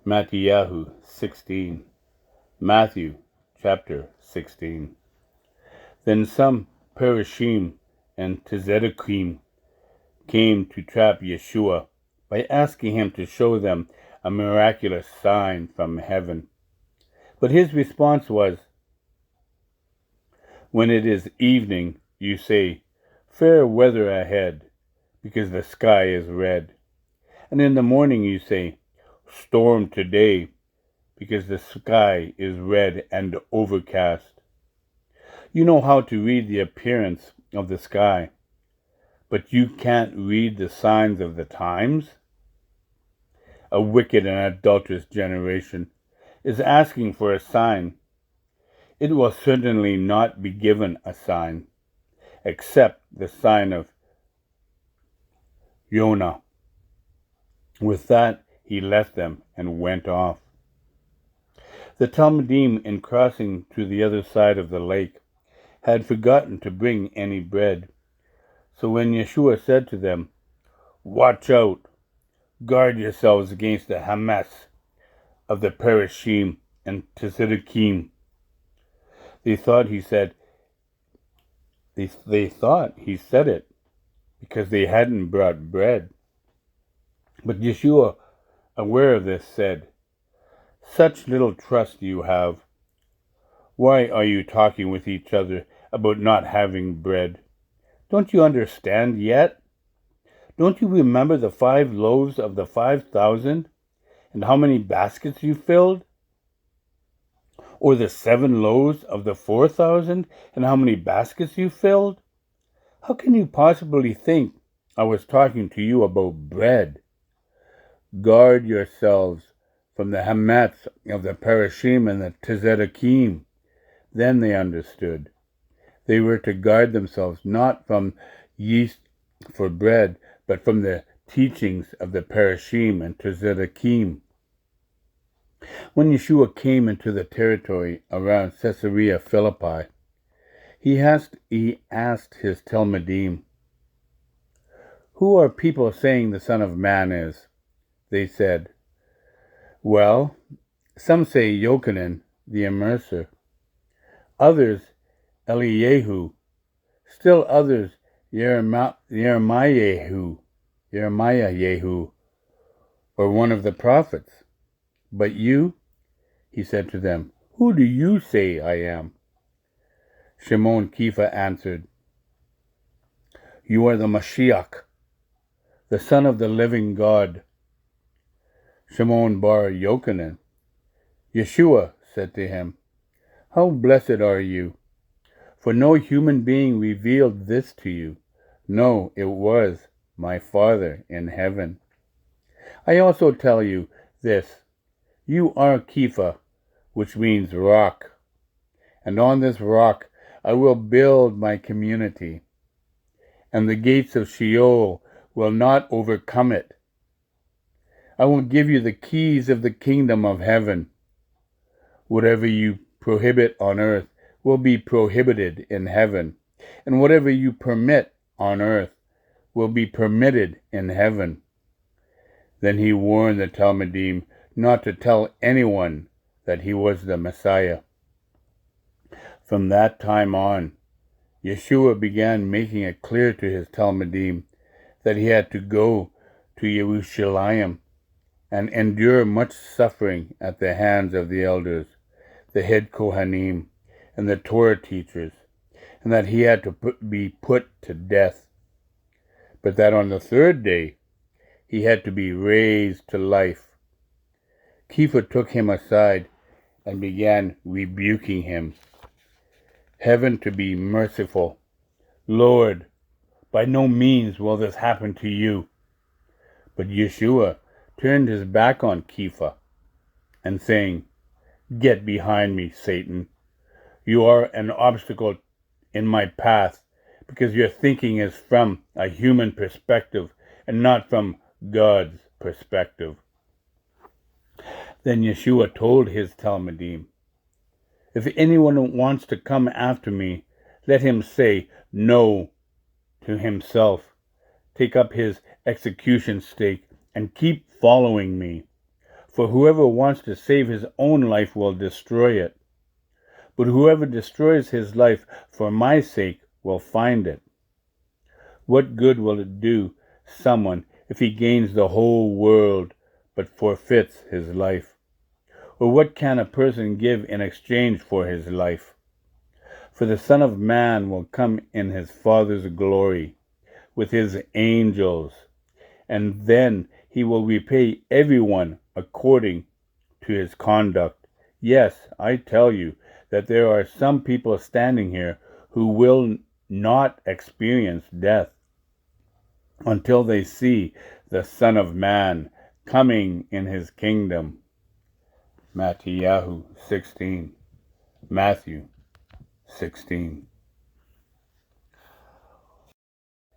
Matthew 16. Matthew chapter 16. Then some Parashim and Tzedekим came to trap Yeshua by asking him to show them a miraculous sign from heaven. But his response was, "When it is evening, you say, 'Fair weather ahead,' because the sky is red. And in the morning you say, 'Storm today,' because the sky is red and overcast. You know how to read the appearance of the sky, but you can't read the signs of the times? A wicked and adulterous generation is asking for a sign. It will certainly not be given a sign, except the sign of Jonah." With that, he left them and went off. The Talmudim, in crossing to the other side of the lake, had forgotten to bring any bread. So when Yeshua said to them, "Watch out, guard yourselves against the Hamas of the Parashim and Tzedekim," they thought he said it because they hadn't brought bread. But Yeshua, aware of this, said, "Such little trust you have. Why are you talking with each other about not having bread? Don't you understand yet? Don't you remember the 5 loaves of the 5,000 and how many baskets you filled? Or the 7 loaves of the 4,000 and how many baskets you filled? How can you possibly think I was talking to you about bread? Guard yourselves from the Hamas of the Parashim and the Tzedekim." Then they understood. They were to guard themselves not from yeast for bread, but from the teachings of the Parashim and Tzedekim. When Yeshua came into the territory around Caesarea Philippi, he asked his Talmudim, "Who are people saying the Son of Man is?" They said, "Well, some say Yochanan the Immerser, others Eliyahu, still others Jeremiah, or one of the prophets. But you," he said to them, "who do you say I am?" Shimon Kepha answered, "You are the Mashiach, the Son of the living God." Shimon bar Yochanan, Yeshua, said to him, "How blessed are you, for no human being revealed this to you. No, it was my Father in heaven. I also tell you this, you are Kepha, which means rock, and on this rock I will build my community, and the gates of Sheol will not overcome it. I will give you the keys of the kingdom of heaven. Whatever you prohibit on earth will be prohibited in heaven, and whatever you permit on earth will be permitted in heaven." Then he warned the Talmudim not to tell anyone that he was the Messiah. From that time on, Yeshua began making it clear to his Talmudim that he had to go to Jerusalem and endure much suffering at the hands of the elders, the head Kohanim, and the Torah teachers, and that he had to be put to death, but that on the 3rd day he had to be raised to life. Kepha took him aside and began rebuking him. "Heaven to be merciful. Lord, by no means will this happen to you." But Yeshua turned his back on Kepha and saying, "Get behind me, Satan. You are an obstacle in my path because your thinking is from a human perspective and not from God's perspective." Then Yeshua told his Talmudim, "If anyone wants to come after me, let him say no to himself, take up his execution stake, and keep following me. For whoever wants to save his own life will destroy it. But whoever destroys his life for my sake will find it. What good will it do someone if he gains the whole world but forfeits his life? Or what can a person give in exchange for his life? For the Son of Man will come in his Father's glory with his angels, and then he will repay everyone according to his conduct. Yes, I tell you that there are some people standing here who will not experience death until they see the Son of Man coming in his kingdom. Matthew 16.